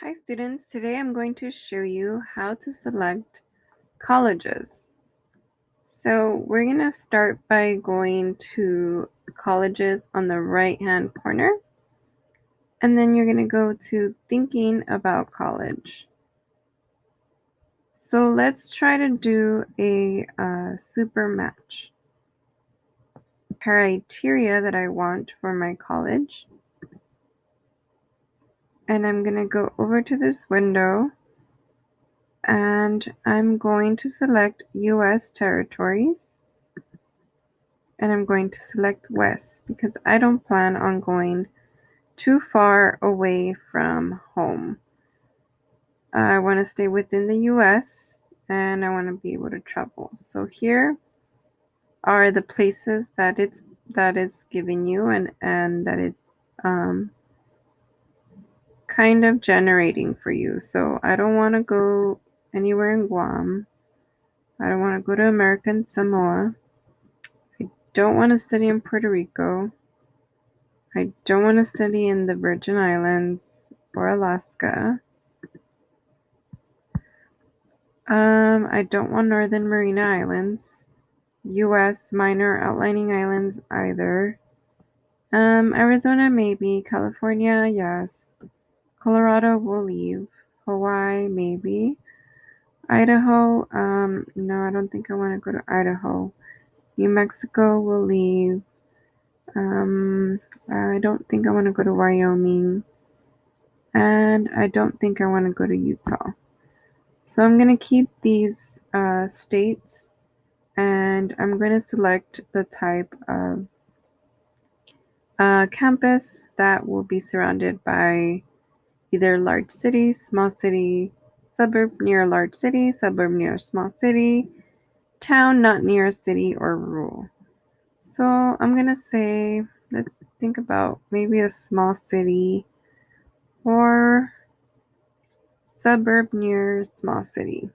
Hi students, today I'm going to show you how to select colleges. So we're going to start by going to colleges on the right hand corner, and then you're going to go to thinking about college. So let's try to do a SuperMatch. Criteria that I want for my college. And I'm going to go over to this window and I'm going to select US territories. And I'm going to select West because I don't plan on going too far away from home. I want to stay within the US and I want to be able to travel. So here are the places that it's giving you and that it's kind of generating for you. So I don't want to go anywhere in Guam. I don't want to go to American Samoa. I don't want to study in Puerto Rico. I don't want to study in the Virgin Islands or Alaska. I don't want Northern Marina Islands, U.S. minor outlining islands either. Arizona maybe, California yes, Colorado will leave, Hawaii maybe, Idaho, no, I don't think I want to go to Idaho. New Mexico will leave. I don't think I want to go to Wyoming. And I don't think I want to go to Utah. So I'm going to keep these states and I'm going to select the type of campus that will be surrounded by either large city, small city, suburb near a large city, suburb near a small city, town not near a city, or rural. So I'm going to say, let's think about maybe a small city or suburb near small city.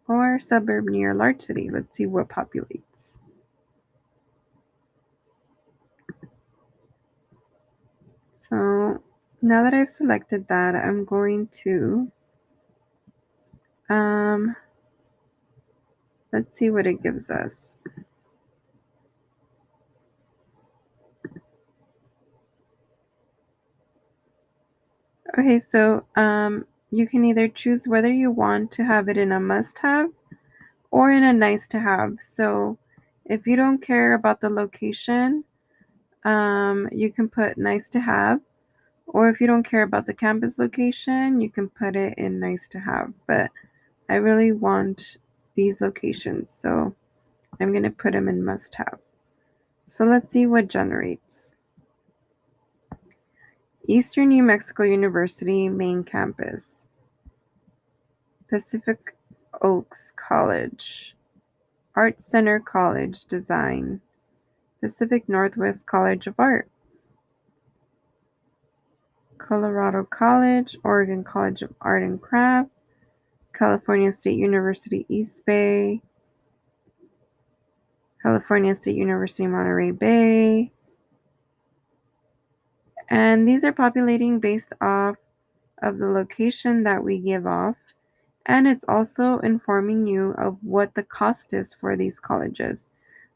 Or suburb near a large city. Let's see what populates. So now that I've selected that, I'm going to, let's see what it gives us. Okay, so you can either choose whether you want to have it in a must-have or in a nice-to-have. So if you don't care about the location, you can put nice-to-have. Or if you don't care about the campus location, you can put it in nice-to-have. But I really want these locations, so I'm going to put them in must-have. So let's see what generates. Eastern New Mexico University main campus. Pacific Oaks College. Art Center College Design. Pacific Northwest College of Art. Colorado College, Oregon College of Art and Craft, California State University East Bay, California State University Monterey Bay. And these are populating based off of the location that we give off. And it's also informing you of what the cost is for these colleges.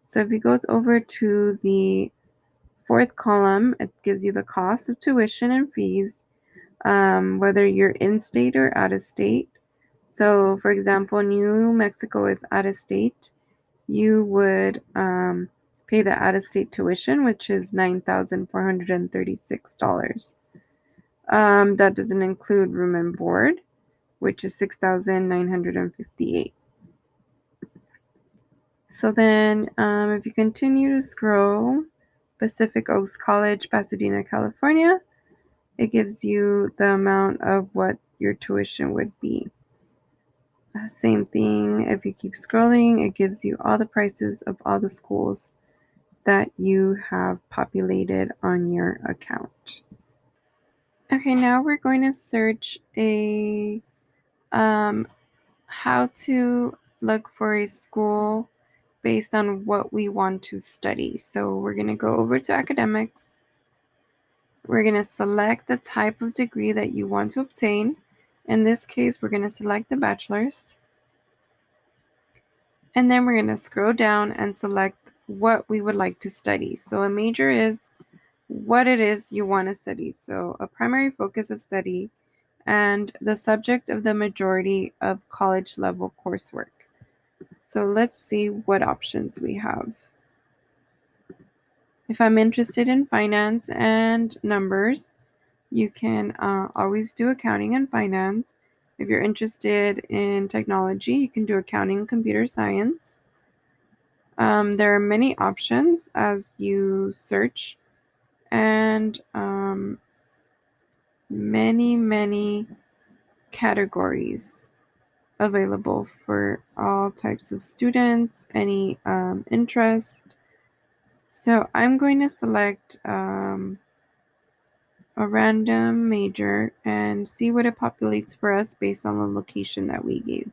So if you go over to the fourth column, it gives you the cost of tuition and fees, whether you're in-state or out-of-state. So for example, New Mexico is out-of-state. You would pay the out-of-state tuition, which is $9,436. That doesn't include room and board, which is $6,958. So then if you continue to scroll, Pacific Oaks College, Pasadena, California, it gives you the amount of what your tuition would be. Same thing, if you keep scrolling, it gives you all the prices of all the schools that you have populated on your account. Okay, now we're going to search a how to look for a school based on what we want to study. So we're going to go over to academics. We're going to select the type of degree that you want to obtain. In this case, we're going to select the bachelor's. And then we're going to scroll down and select what we would like to study. So a major is what it is you want to study. So a primary focus of study and the subject of the majority of college level coursework. So let's see what options we have. If I'm interested in finance and numbers, you can always do accounting and finance. If you're interested in technology, you can do accounting and computer science. There are many options as you search, and many categories available for all types of students, any interest. So I'm going to select a random major and see what it populates for us based on the location that we gave.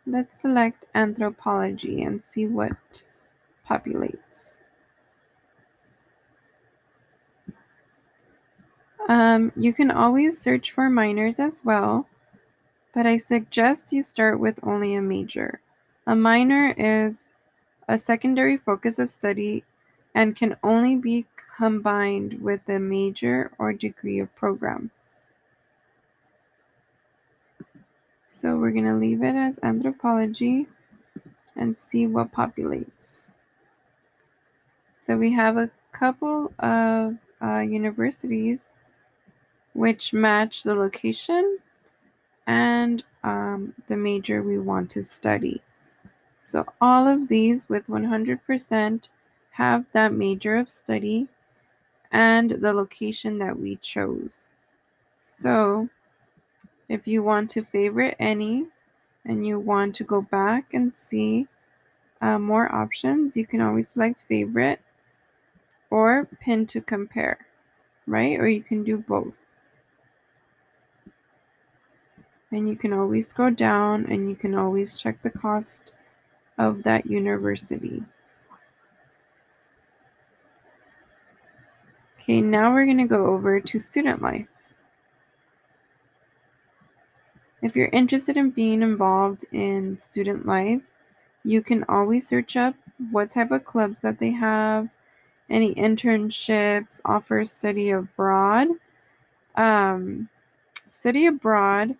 Let's select anthropology and see what populates. You can always search for minors as well, but I suggest you start with only a major. A minor is a secondary focus of study and can only be combined with a major or degree of program. So we're going to leave it as anthropology and see what populates. So we have a couple of universities which match the location and the major we want to study. So all of these with 100% have that major of study and the location that we chose. So if you want to favorite any and you want to go back and see more options, you can always select favorite or pin to compare, right? Or you can do both. And you can always scroll down and you can always check the cost of that university. Okay, now we're going to go over to student life. If you're interested in being involved in student life, you can always search up what type of clubs that they have, any internships, offers study abroad. Study abroad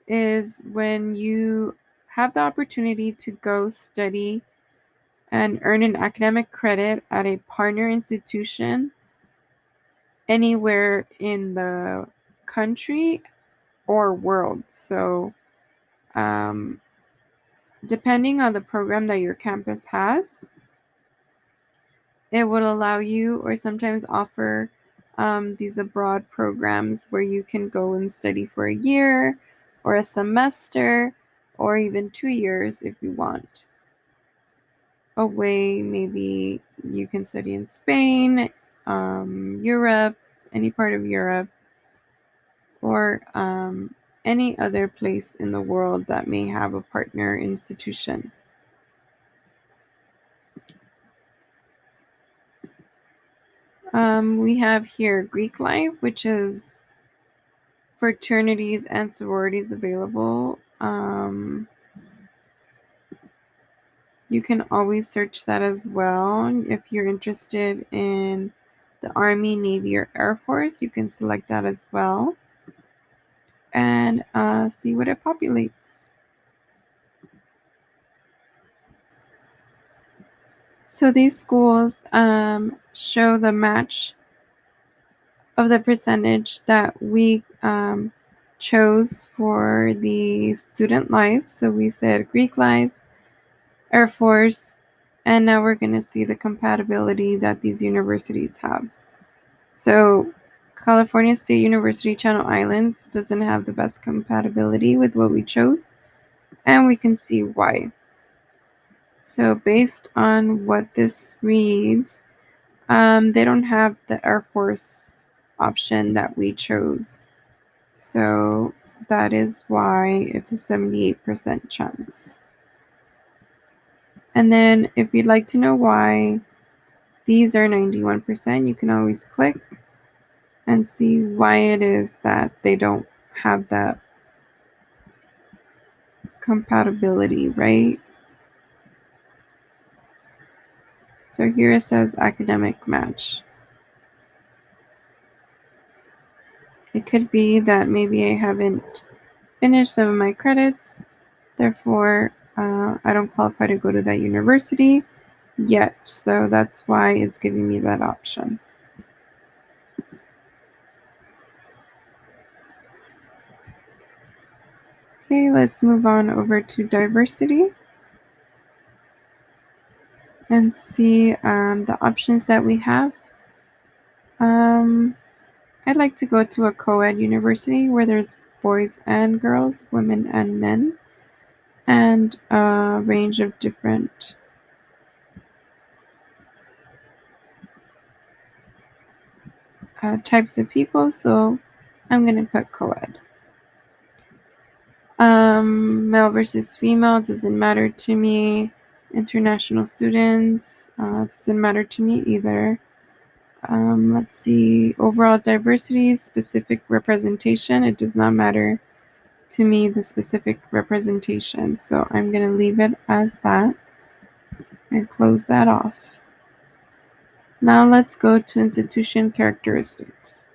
is when you have the opportunity to go study and earn an academic credit at a partner institution anywhere in the country or world. So, depending on the program that your campus has, it would allow you or sometimes offer these abroad programs where you can go and study for a year or a semester or even 2 years if you want. Away, maybe you can study in Spain, Europe, any part of Europe, or any other place in the world that may have a partner institution. We have here Greek life, which is fraternities and sororities available. You can always search that as well. If you're interested in the Army, Navy, or Air Force, you can select that as well and see what it populates. So these schools show the match of the percentage that we chose for the student life. So we said Greek life, Air Force, and now we're going to see the compatibility that these universities have. So California State University Channel Islands doesn't have the best compatibility with what we chose, and we can see why. So based on what this reads, they don't have the Air Force option that we chose. So that is why it's a 78% chance. And then if you'd like to know why these are 91%, you can always click and see why it is that they don't have that compatibility, right? So here it says academic match. It could be that maybe I haven't finished some of my credits, therefore I don't qualify to go to that university yet. So that's why it's giving me that option. Okay, let's move on over to diversity and see the options that we have. I'd like to go to a co-ed university where there's boys and girls, women and men, and a range of different types of people. So I'm going to put co-ed. Male versus female doesn't matter to me. International students doesn't matter to me either. Let's see, overall diversity, specific representation. It does not matter to me, the specific representation. So I'm going to leave it as that and close that off. Now let's go to institution characteristics.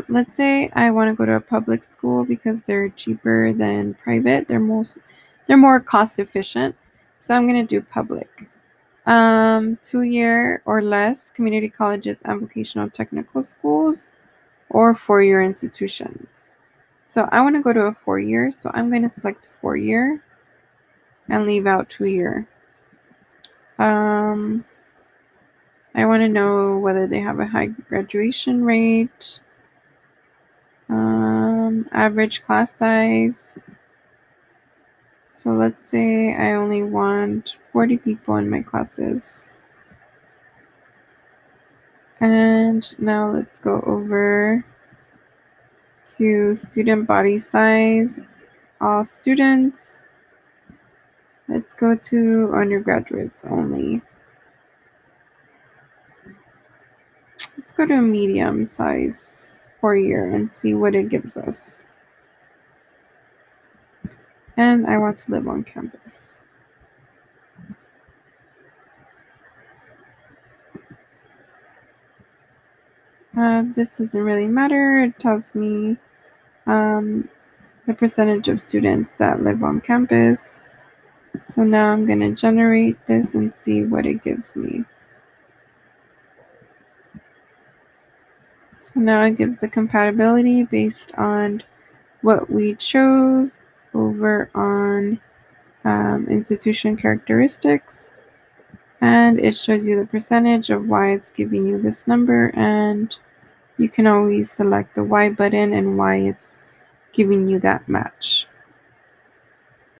Let's say I want to go to a public school because they're cheaper than private. They're more cost efficient. So I'm going to do public. 2-year or less community colleges and vocational technical schools, or 4-year institutions. So I want to go to a 4-year, so I'm going to select 4-year and leave out 2-year. I want to know whether they have a high graduation rate, average class size. So let's say I only want 40 people in my classes. And now let's go over to student body size, all students. Let's go to undergraduates only. Let's go to a medium size 4-year and see what it gives us. And I want to live on campus. This doesn't really matter. It tells me the percentage of students that live on campus. So now I'm going to generate this and see what it gives me. So now it gives the compatibility based on what we chose over on institution characteristics. And it shows you the percentage of why it's giving you this number, and you can always select the Y button and why it's giving you that match.